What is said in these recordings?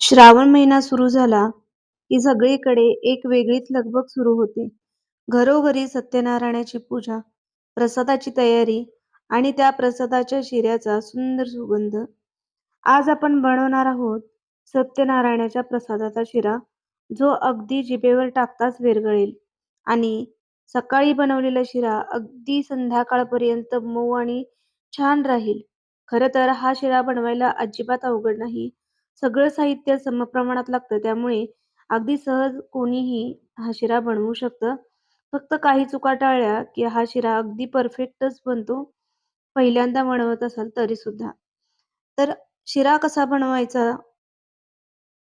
श्रावण महिना सुरू झाला की सगळीकडे एक वेगळीच लगबग सुरू होते. घरोघरी सत्यनारायणाची पूजा, प्रसादाची तयारी आणि त्या प्रसादाच्या शिऱ्याचा सुंदर सुगंध. आज आपण बनवणार आहोत सत्यनारायणाच्या प्रसादाचा शिरा, जो अगदी जिभेवर टाकताच विरघळेल आणि सकाळी बनवलेला शिरा अगदी संध्याकाळपर्यंत मऊ आणि छान राहील. खरं तर हा शिरा बनवायला अजिबात अवघड नाही. सगळं साहित्य समप्रमाणात लागतं, त्यामुळे अगदी सहज कोणीही हा शिरा बनवू शकतं. फक्त काही चुका टाळल्या की हा शिरा अगदी परफेक्टच बनतो, पहिल्यांदा बनवत असाल तरीसुद्धा. तर शिरा कसा बनवायचा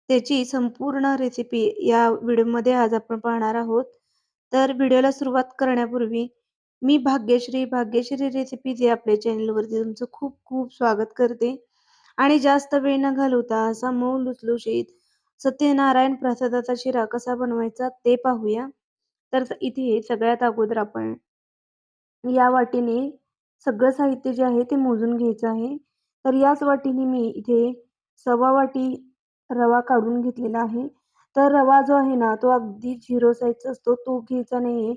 त्याची संपूर्ण रेसिपी या व्हिडिओमध्ये आज आपण पाहणार आहोत. तर व्हिडिओला सुरुवात करण्यापूर्वी मी भाग्यश्री रेसिपीज या आपल्या चॅनलवरती तुमचं खूप खूप स्वागत करते आणि जास्त वेळ न घालवता असा मऊ लुसलुशीत सत्यनारायण प्रसादाचा शिरा कसा बनवायचा ते पाहूया. तर इथे सगळ्यात अगोदर आपण या वाटीने सगळं साहित्य जे आहे ते मोजून घ्यायचं आहे. तर याच वाटीने मी इथे सव्वा वाटी रवा काढून घेतलेला आहे. तर रवा जो आहे ना, तो अगदी 0 साइजचा असतो, तो घ्यायचा नाहीये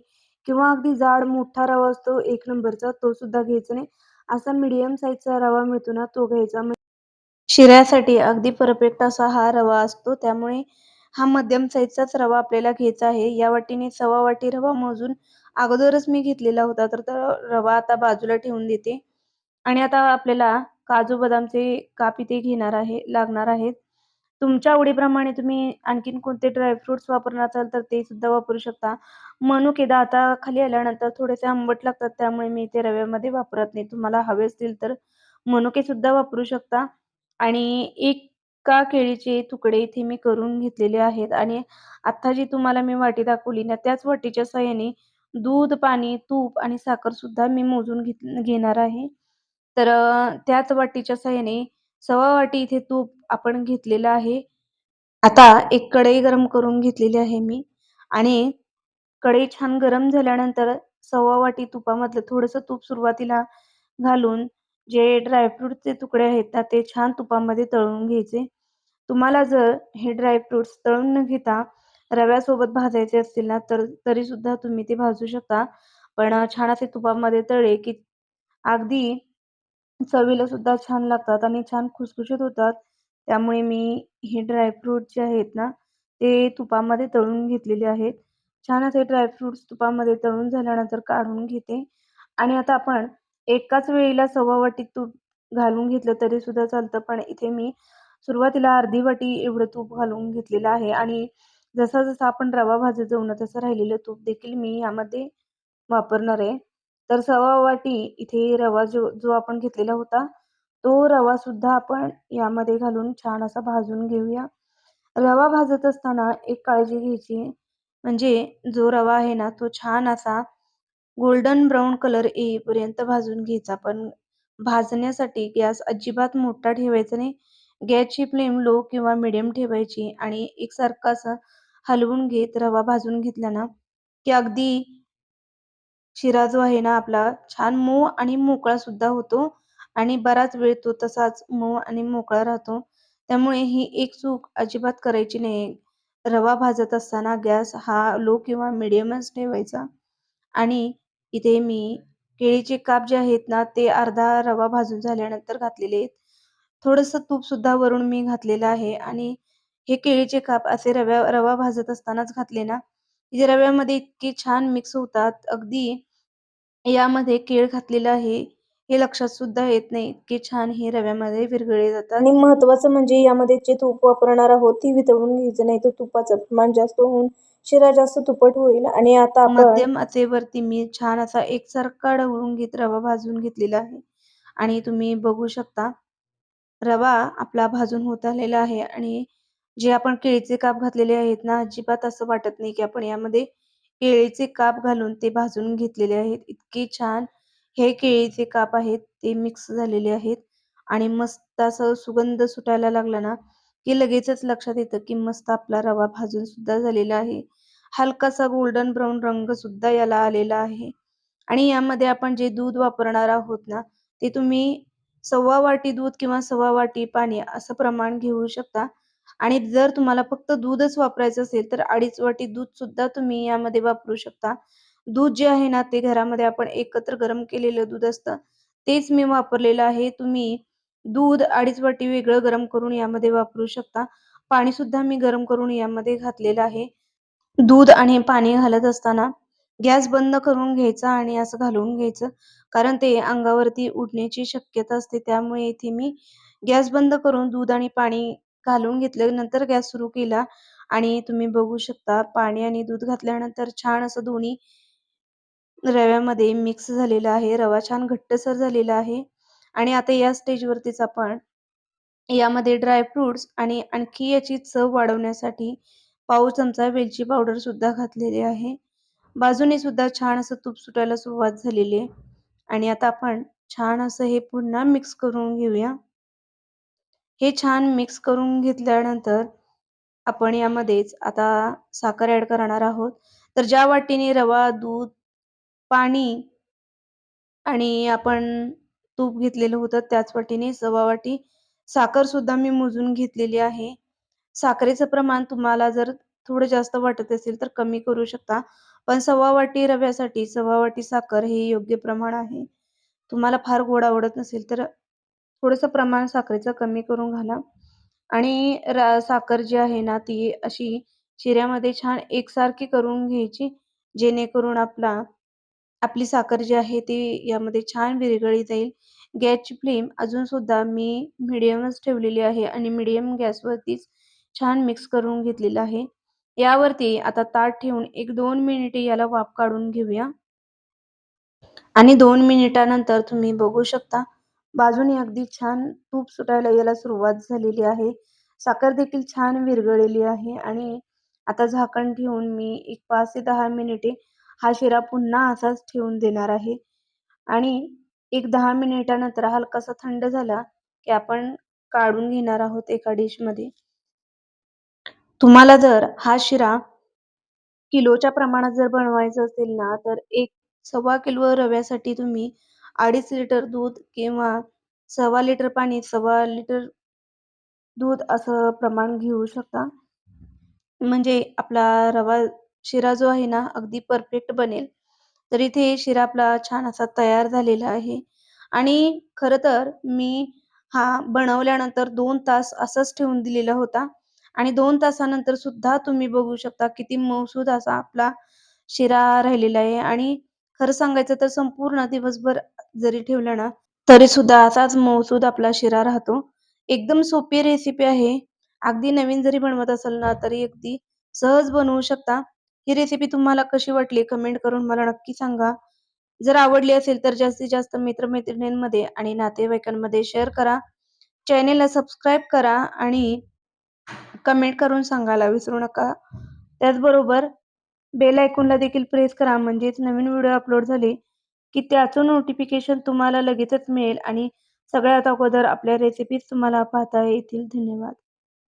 किंवा अगदी जाड मोठा रवा असतो 1 नंबरचा, तो सुद्धा घ्यायचा नाही. असा मीडियम साइजचा रवा मिळतो ना, तो घ्यायचा. शिऱ्यासाठी अगदी परफेक्ट असा हा रवा असतो. त्यामुळे हा मध्यम साइजचाच रवा आपल्याला घ्यायचा आहे. या वाटीने सव्वा वाटी रवा मोजून अगोदरच मी घेतलेला होता. तर तो रवा आता बाजूला ठेवून देते. आणि आता आपल्याला काजू बदामचे काप इथे लागणार आहेत. तुमच्या आवडीप्रमाणे तुम्ही आणखीन कोणते ड्राय वापरणार असाल तर ते सुद्धा वापरू शकता. मनुके दाताखाली आल्यानंतर थोडेसे आंबट लागतात, त्यामुळे मी ते रव्यामध्ये वापरत नाही. तुम्हाला हवे असतील तर मनुके सुद्धा वापरू शकता. आणि एका केळीचे तुकडे इथे मी करून घेतलेले आहेत आणि आता जी तुम्हाला मी वाटी दाखवली ना, त्याच वाटीच्या साहाय्याने दूध, पाणी, तूप आणि साखर सुद्धा मी मोजून घेणार आहे. तर त्याच वाटीच्या साहाय्याने सव्वा वाटी इथे तूप आपण घेतलेलं आहे. आता एक कढई गरम करून घेतलेली आहे मी आणि कढई छान गरम झाल्यानंतर सव्वा वाटी तुपामधलं थोडंसं तूप सुरुवातीला घालून जे ड्रायफ्रूटचे तुकडे आहेत ना, ते छान तुपामध्ये तळून घ्यायचे. तुम्हाला जर हे ड्रायफ्रुट्स तळून न घेता रव्यासोबत भाजायचे असतील ना, तर तरीसुद्धा तुम्ही ते भाजू शकता. पण छान असे तुपामध्ये तळले की अगदी चवीला सुद्धा छान लागतात आणि छान खुसखुशीत होतात. त्यामुळे मी हे ड्रायफ्रूट जे आहेत ना, ते तुपामध्ये तळून घेतलेले आहेत. छान असे ड्रायफ्रुट्स तुपामध्ये तळून झाल्यानंतर काढून घेते आणि आता आपण एकाच वेळेला सव्वा वाटी तूप घालून घेतलं तरी सुद्धा चालतं. पण इथे मी सुरुवातीला अर्धी वाटी एवढं तूप घालून घेतलेलं आहे आणि जसा-जसा आपण रवा भाजत जाऊ ना, तसं राहिलेलं तूप देखील मी यामध्ये वापरणार आहे. तर सव्वा वाटी इथे रवा जो जो आपण घेतलेला होता, तो रवा सुद्धा आपण यामध्ये घालून छान असा भाजून घेऊया. रवा भाजत असताना एक काळजी घ्यायची, म्हणजे जो रवा आहे ना, तो छान असा गोल्डन ब्राउन कलर येईपर्यंत भाजून घ्यायचा. पण भाजण्यासाठी गॅस अजिबात मोठा ठेवायचा नाही. गॅसची फ्लेम लो किंवा मीडियम ठेवायची आणि एकसारखं असं हलवून घेत रवा भाजून घेतला ना, की अगदी शिरा जो आहे ना आपला छान मऊ आणि मोकळा सुद्धा होतो आणि बराच वेळ तो तसाच मऊ आणि मोकळा राहतो. त्यामुळे ही एक चूक अजिबात करायची नाही. रवा भाजत असताना गॅस हा लो किंवा मीडियमच ठेवायचा. आणि इथे मी केळीचे काप जे आहेत ना, ते अर्धा रवा भाजून झाल्यानंतर घातलेले आहेत. थोडंसं तूप सुद्धा वरून मी घातलेलं आहे आणि हे केळीचे काप असे रवा भाजत असतानाच घातले ना, हे रव्यामध्ये इतके छान मिक्स होतात. अगदी यामध्ये केळ घातलेलं आहे, हे लक्षात सुद्धा येत नाही. इतके छान हे रव्यामध्ये विरघळले जातात. आणि महत्त्वाचं म्हणजे यामध्ये जे तूप वापरणार आहोत, ती वितळून घ्यायचं नाही, तर तुपाचं प्रमाण जास्त होऊन शिरा जास्त तुपट होईल. आणि आता आपण मध्यम आचेवरती मी छान असा एकसारखा ढवळून घेत रवा भाजून घेतलेला आहे आणि तुम्ही बघू शकता रवा आपला भाजून होत आलेला आहे आणि जे आपण केळीचे काप घातलेले आहेत ना, अजिबात असं वाटत नाही की आपण यामध्ये केळीचे काप घालून ते भाजून घेतलेले आहेत. इतके छान हे केळीचे काप आहेत ते मिक्स झालेले आहेत आणि मस्त असं सुगंध सुटायला लागला ना, की लगेचच लक्षात येतं की मस्त आपला रवा भाजून सुद्धा झालेला आहे. हलकासा गोल्डन ब्राउन रंग सुद्धा याला आलेला आहे आणि यामध्ये आपण जे दूध वापरणार आहोत ना, ते तुम्ही सव्वा वाटी दूध किंवा सव्वा वाटी पाणी असं प्रमाण घेऊ शकता. आणि जर तुम्हाला फक्त दूधच वापरायचं असेल, तर 2.5 वाटी दूधसुद्धा तुम्ही यामध्ये वापरू शकता. दूध जे आहे ना, ते घरामध्ये आपण एकत्र गरम केलेलं दूध असतं, तेच मी वापरलेलं आहे. तुम्ही दूध 2.5 वाटी वेगळं गरम करून यामध्ये वापरू शकता. पाणीसुद्धा मी गरम करून यामध्ये घातलेलं आहे. दूध आणि पाणी घालत असताना गॅस बंद करून घ्यायचा आणि असं घालून घ्यायचं. कारण ते अंगावरती उडण्याची शक्यता असते. त्यामुळे इथे मी गॅस बंद करून दूध आणि पाणी घालून घेतलं. नंतर गॅस सुरू केला आणि तुम्ही बघू शकता पाणी आणि दूध घातल्यानंतर छान असं दोन्ही रव्यामध्ये मिक्स झालेलं आहे. रवा छान घट्टसर झालेला आहे आणि आता या स्टेजवरतीच आपण यामध्ये ड्राय फ्रुट्स आणि आणखी याची चव वाढवण्यासाठी पाव चमचा वेलची पावडर सुद्धा घातलेली आहे. बाजूने सुद्धा छान असं तूप सुटायला सुरुवात झालेली आहे आणि आता आपण छान असं हे पुन्हा मिक्स करून घेऊया. हे छान मिक्स करून घेतल्यानंतर आपण यामध्येच आता साखर ॲड करणार आहोत. तर ज्या वाटीने रवा, दूध, पाणी आणि आपण तूप घेतलेलं होतं त्याच वाटीने सव्वा वाटी साखर सुद्धा मी मोजून घेतलेली आहे. साखरेचं प्रमाण तुम्हाला जर थोडं जास्त वाटत असेल तर कमी करू शकता. पण सव्वा वाटी रव्यासाठी सव्वा वाटी साखर हे योग्य प्रमाण आहे. तुम्हाला फार गोड आवडत नसेल तर थोडंसं प्रमाण साखरेचं कमी करून घाला आणि साखर जी आहे ना ती अशी शिऱ्यामध्ये छान एकसारखी करून घ्यायची जेणेकरून आपली साखर जी आहे ती यामध्ये छान विरघळली जाईल. गॅसची फ्लेम अजून सुद्धा मी मीडियमच ठेवलेली आहे आणि मीडियम गॅसवरतीच छान मिक्स करून घेतलेलं आहे. यावरती आता ताट ठेवून 1-2 मिनिटे याला वाफ काढून घेऊया. आणि 2 मिनिटानंतर तुम्ही बघू शकता, बाजूने अगदी छान तूप सुटायला याला सुरुवात झालेली आहे. साखर देखील छान विरघळलेली आहे आणि आता झाकण ठेवून मी एक 5 ते 10 मिनिटे हा शिरा पुन्हा असाच ठेवून देणार आहे आणि एक 10 मिनिटानंतर हलकासा थंड झाला, की आपण काढून घेणार आहोत एका डिशमध्ये. तुम्हाला जर हा शिरा किलोच्या प्रमाणात जर बनवायचं असेल ना, तर एक 1.25 किलो रव्यासाठी तुम्ही 2.5 लिटर दूध किंवा 1.25 लिटर पाणी, 1.25 लिटर दूध असं प्रमाण घेऊ शकता. म्हणजे आपला रवा शिरा जो आहे ना, अगदी परफेक्ट बनेल. तर इथे शिरा आपला छान असा तयार झालेला आहे आणि खरं तर मी हा बनवल्यानंतर 2 तास असाच ठेवून दिलेला होता आणि 2 तासानंतर सुद्धा तुम्ही बघू शकता किती मऊसूद असा आपला शिरा राहिलेला आहे आणि खरं सांगायचं तर संपूर्ण दिवसभर जरी ठेवला ना, तरी सुद्धा असाच मऊसूद आपला शिरा राहतो. एकदम सोपी रेसिपी आहे. अगदी नवीन जरी बनवत असाल ना, तरी अगदी सहज बनवू शकता. ही रेसिपी तुम्हाला कशी वाटली कमेंट करून मला नक्की सांगा. जर आवडली असेल तर जास्तीत जास्त मित्र-मैत्रिणींमध्ये आणि नातेवाईकांमध्ये शेअर करा. चॅनेलला सबस्क्राईब करा आणि कमेंट करून सांगायला विसरू नका. त्याचबरोबर बेल आयकॉनला देखील प्रेस करा म्हणजेच नवीन व्हिडिओ अपलोड झाले, की त्याचं नोटिफिकेशन तुम्हाला लगेचच मिळेल आणि सगळ्यात अगोदर आपल्या रेसिपीज तुम्हाला पाहता येतील. धन्यवाद.